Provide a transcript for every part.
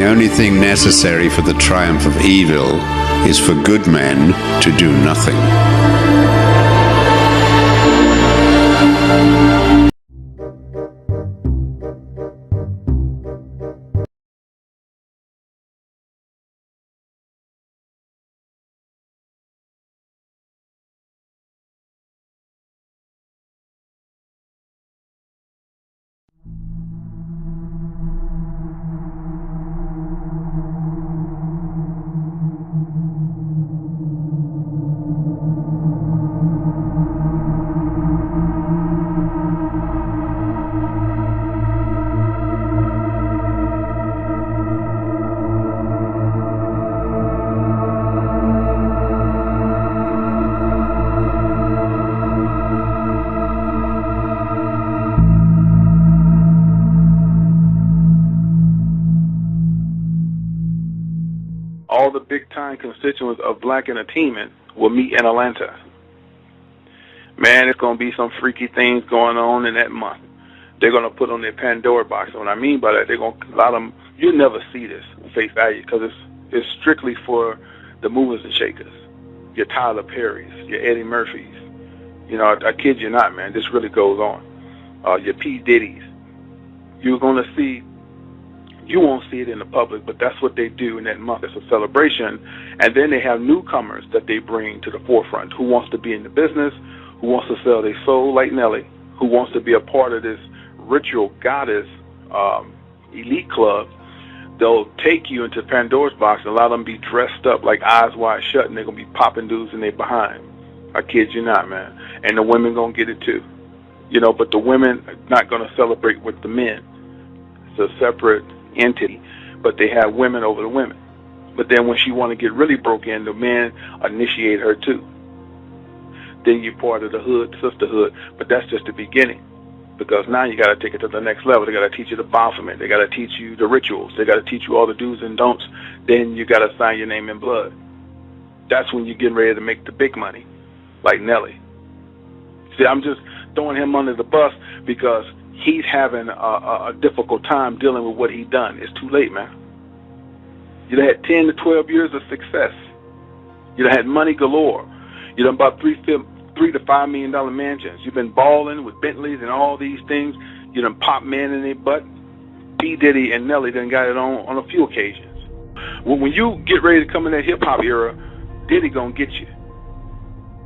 only thing necessary for the triumph of evil is for good men to do nothing. All the big-time constituents of Black Entertainment will meet in Atlanta. Man, it's going to be some freaky things going on in that month. They're going to put on their Pandora box. And what I mean by that, they're going to allow them, you'll never see this face value because it's strictly for the movers and shakers. Your Tyler Perrys, your Eddie Murphys. You know, I kid you not, man, this really goes on. Your P. Diddy's. You're going to see, you won't see it in the public, but that's what they do in that month. It's a celebration. And then they have newcomers that they bring to the forefront who wants to be in the business, who wants to sell their soul like Nelly, who wants to be a part of this ritual goddess elite club. They'll take you into Pandora's box and allow them to be dressed up like Eyes Wide Shut, and they're going to be popping dudes in their behind. I kid you not, man. And the women going to get it too. You know, but the women are not going to celebrate with the men. It's a separate entity, but they have women over the women. But then when she want to get really broke in, the men initiate her too. Then you're part of the hood, sisterhood, but that's just the beginning. Because now you got to take it to the next level. They got to teach you the Baphomet. They got to teach you the rituals. They got to teach you all the do's and don'ts. Then you got to sign your name in blood. That's when you're getting ready to make the big money, like Nelly. See, I'm just throwing him under the bus because he's having a difficult time dealing with what he's done. It's too late, man. You done had 10 to 12 years of success. You done had money galore. You done bought $3 to $5 million mansions. You've been balling with Bentleys and all these things. You done popped men in their butt. P. Diddy and Nelly done got it on a few occasions. When you get ready to come in that hip-hop era, Diddy gonna get you.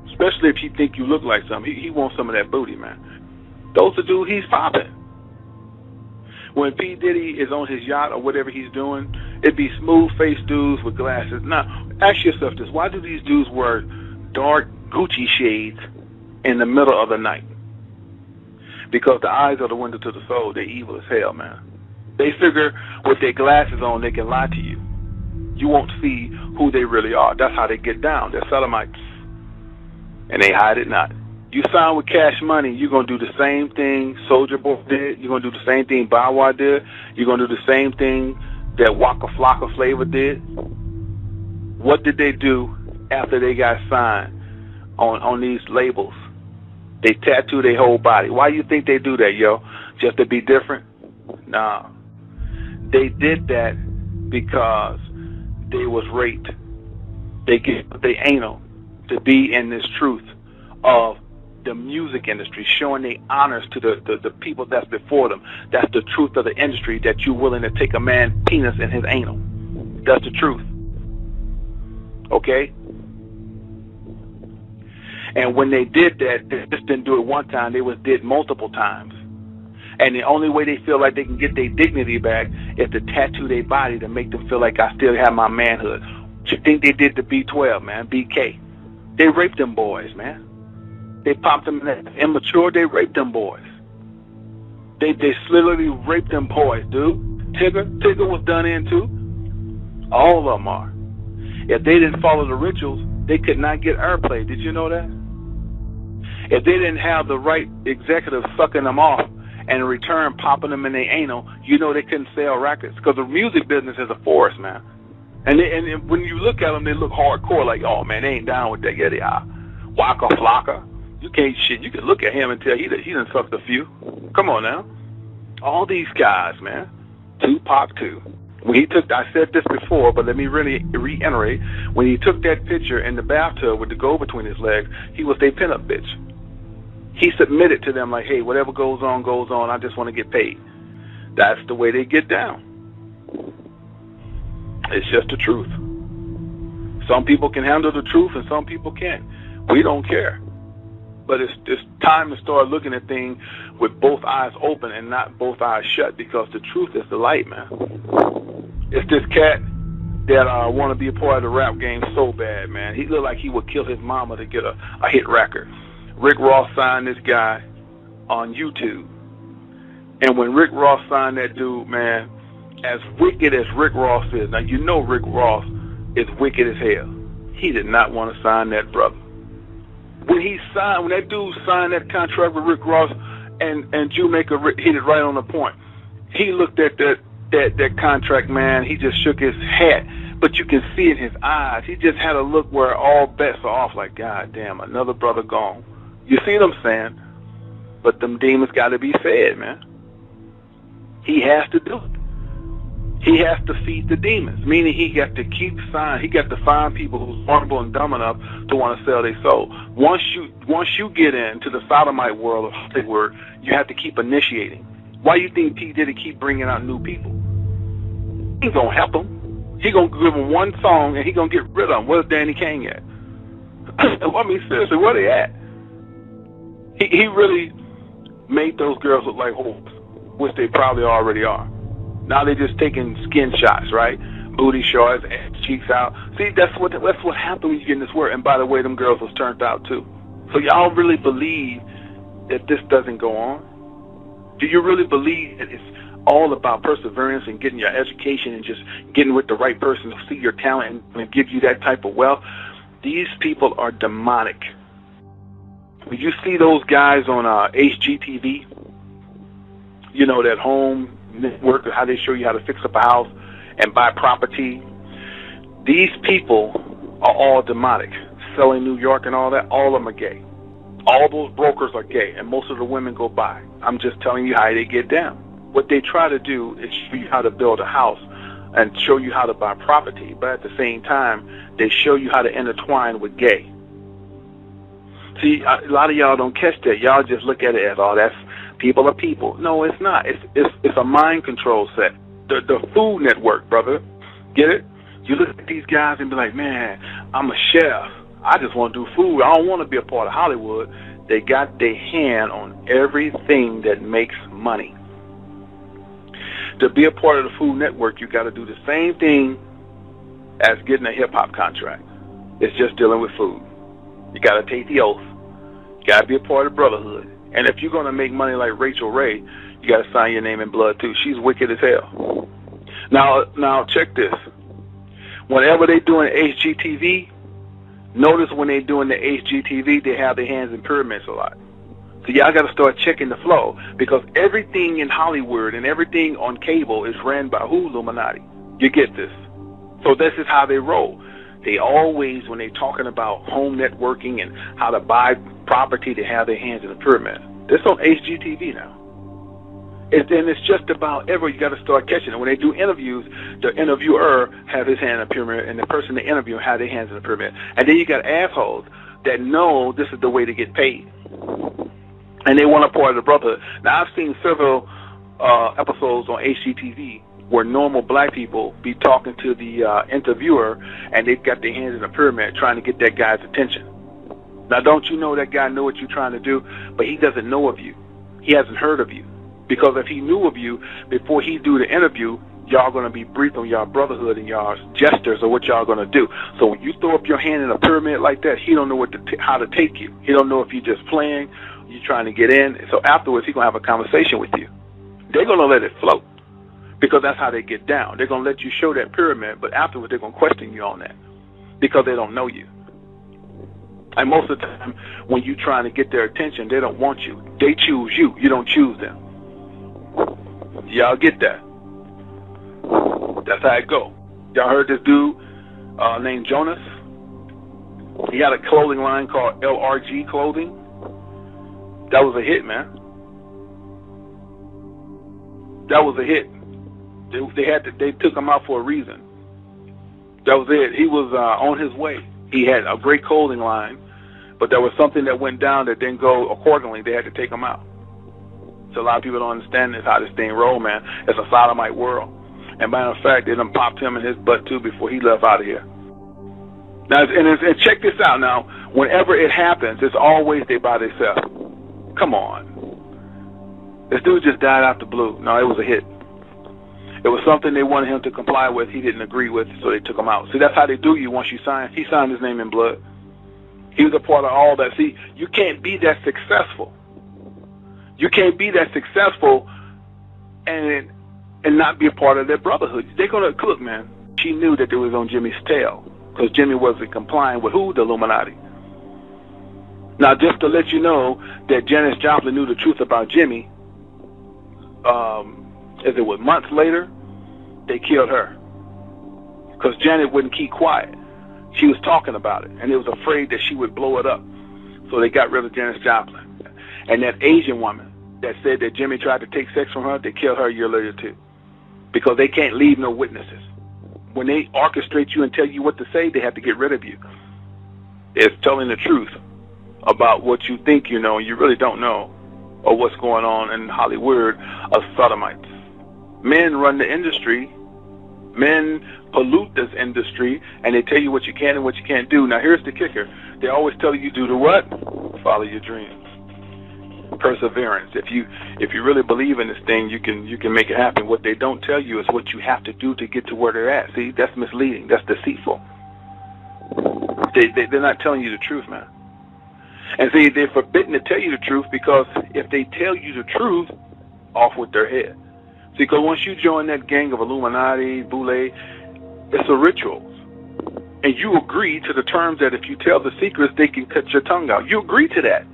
Especially if you think you look like something. He wants some of that booty, man. Those are dudes he's popping. When P. Diddy is on his yacht or whatever he's doing, it'd be smooth-faced dudes with glasses. Now, ask yourself this. Why do these dudes wear dark Gucci shades in the middle of the night? Because the eyes are the window to the soul. They're evil as hell, man. They figure with their glasses on, they can lie to you. You won't see who they really are. That's how they get down. They're Sodomites. And they hide it not. You sign with Cash Money, you're going to do the same thing Soulja Boy did. You're going to do the same thing Bow Wow did. You're going to do the same thing that Waka Flocka Flavor did. What did they do after they got signed on these labels? They tattoo their whole body. Why you think they do that, yo? Just to be different? Nah. They did that because they was raped. They get they anal to be in this truth of the music industry, showing their honors to the people that's before them. That's the truth of the industry, that you're willing to take a man's penis in his anal. That's the truth. Okay? And when they did that, they just didn't do it one time, they did multiple times. And the only way they feel like they can get their dignity back is to tattoo their body to make them feel like I still have my manhood. What you think they did to B12, man? BK. They raped them boys, man. They popped them in that immature, they raped them boys. They literally raped them boys, dude. Tigger was done in too. All of them are. If they didn't follow the rituals, they could not get airplay. Did you know that? If they didn't have the right executives sucking them off and in return popping them in their anal, you know they couldn't sell records. Because the music business is a force, man. And when you look at them, they look hardcore, like, oh man, they ain't down with that. Yeah, they are. Waka Flocka. You can't shit. You can look at him and tell he done sucked a few. Come on now. All these guys, man. Tupac too. When he took, I said this before, but let me really reiterate. When he took that picture in the bathtub with the gold between his legs, he was their pinup bitch. He submitted to them like, hey, whatever goes on, goes on. I just want to get paid. That's the way they get down. It's just the truth. Some people can handle the truth and some people can't. We don't care. But it's time to start looking at things with both eyes open and not both eyes shut, because the truth is the light, man. It's this cat that want to be a part of the rap game so bad, man. He looked like he would kill his mama to get a hit record. Rick Ross signed this guy on YouTube. And when Rick Ross signed that dude, man, as wicked as Rick Ross is, now you know Rick Ross is wicked as hell. He did not want to sign that brother. When that dude signed that contract with Rick Ross and Jewmaker hit it right on the point. He looked at that contract, man. He just shook his head, but you can see in his eyes, he just had a look where all bets are off. Like, God damn, another brother gone. You see what I'm saying? But them demons got to be fed, man. He has to do it. He has to feed the demons, meaning he got to keep signing. He got to find people who's vulnerable and dumb enough to want to sell their soul. Once you get into the sodomite world of Hollywood, you have to keep initiating. Why do you think P. Diddy keep bringing out new people? He gonna help them. He gonna give them one song and he gonna get rid of them. Where's Danny Kane at? I mean, seriously, where they at? He really made those girls look like hoes, which they probably already are. Now they're just taking skin shots, right? Booty shots, ass cheeks out. See, that's what happens when you get in this world. And by the way, them girls was turned out too. So y'all really believe that this doesn't go on? Do you really believe that it's all about perseverance and getting your education and just getting with the right person to see your talent and give you that type of wealth? These people are demonic. When you see those guys on HGTV, you know, that home network, how they show you how to fix up a house and buy property. These people are all demonic. Selling New York and all that, all of them are gay. All those brokers are gay, and most of the women go by. I'm just telling you how they get down. What they try to do is show you how to build a house and show you how to buy property, but at the same time, they show you how to intertwine with gay. See, a lot of y'all don't catch that. Y'all just look at it as, oh, that's people are people. No, it's not. It's a mind control set. The Food Network, brother. Get it? You look at these guys and be like, man, I'm a chef. I just want to do food. I don't want to be a part of Hollywood. They got their hand on everything that makes money. To be a part of the Food Network, you got to do the same thing as getting a hip-hop contract. It's just dealing with food. You got to take the oath. You got to be a part of the brotherhood. And if you're going to make money like Rachel Ray, you got to sign your name in blood, too. She's wicked as hell. Now check this. Whenever they doing HGTV, notice when they doing the HGTV, they have their hands in pyramids a lot. So y'all got to start checking the flow, because everything in Hollywood and everything on cable is ran by who? Illuminati. You get this? So this is how they roll. They always, when they're talking about home networking and how to buy property, they have their hands in the pyramid. This on HGTV now. And it's just about you got to start catching it. When they do interviews, the interviewer have his hand in the pyramid, and the person they interview have their hands in the pyramid. And then you got assholes that know this is the way to get paid, and they want a part of the brotherhood. Now, I've seen several episodes on HGTV where normal black people be talking to the interviewer, and they've got their hands in a pyramid trying to get that guy's attention. Now, don't you know that guy know what you're trying to do, but he doesn't know of you. He hasn't heard of you. Because if he knew of you before he do the interview, y'all going to be briefed on y'all brotherhood and y'all gestures of what y'all going to do. So when you throw up your hand in a pyramid like that, he don't know how to take you. He don't know if you're just playing, you're trying to get in. So afterwards, he's going to have a conversation with you. They're going to let it float, because that's how they get down. They're going to let you show that pyramid, but afterwards they're going to question you on that because they don't know you. And most of the time, when you're trying to get their attention, they don't want you. They choose you. You don't choose them. Y'all get that? That's how it go. Y'all heard this dude named Jonas? He had a clothing line called LRG Clothing. That was a hit, man. That was a hit. They took him out for a reason. That was it. He was on his way. He had a great clothing line, but there was something that went down that didn't go accordingly. They had to take him out. So a lot of people don't understand this, how this thing roll, man. It's a sodomite world. And matter of fact, they done popped him in his butt too before he left out of here. Now, and check this out now. Whenever it happens, it's always they by themselves. Come on. This dude just died out the blue. No, it was a hit. It was something they wanted him to comply with. He didn't agree with, so they took him out. See, that's how they do you once you sign. He signed his name in blood. He was a part of all that. See, you can't be that successful. You can't be that successful and not be a part of their brotherhood. They're going to, look, man, she knew that they was on Jimmy's tail because Jimmy wasn't complying with who? The Illuminati. Now, just to let you know that Janis Joplin knew the truth about Jimmy, as it was months later, they killed her. Because Janet wouldn't keep quiet. She was talking about it, and they was afraid that she would blow it up. So they got rid of Janis Joplin. And that Asian woman that said that Jimmy tried to take sex from her, they killed her a year later too. Because they can't leave no witnesses. When they orchestrate you and tell you what to say, they have to get rid of you. It's telling the truth about what you think you know and you really don't know, or what's going on in Hollywood of sodomites. Men run the industry. Men pollute this industry, and they tell you what you can and what you can't do. Now, here's the kicker. They always tell you do the what? Follow your dreams. Perseverance. If you really believe in this thing, you can make it happen. What they don't tell you is what you have to do to get to where they're at. See, that's misleading. That's deceitful. They're not telling you the truth, man. And see, they're forbidden to tell you the truth because if they tell you the truth, off with their head. See, because once you join that gang of Illuminati, Boule, it's a ritual. And you agree to the terms that if you tell the secrets, they can cut your tongue out. You agree to that.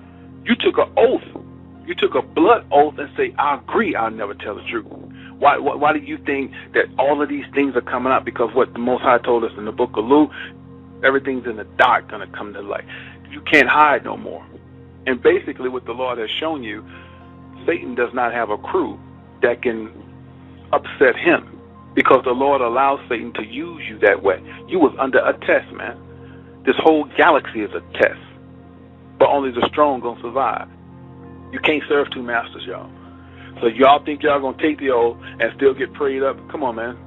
You took an oath. You took a blood oath and say, I agree, I'll never tell the truth. Why do you think that all of these things are coming out? Because what the Most High told us in the book of Luke, everything's in the dark going to come to light. You can't hide no more. And basically what the Lord has shown you, Satan does not have a crew that can upset him, because the Lord allows Satan to use you that way. You was under a test, man. This whole galaxy is a test, but only the strong gonna survive. You can't serve two masters, y'all. So y'all think y'all gonna take the oath and still get prayed up? Come on, man.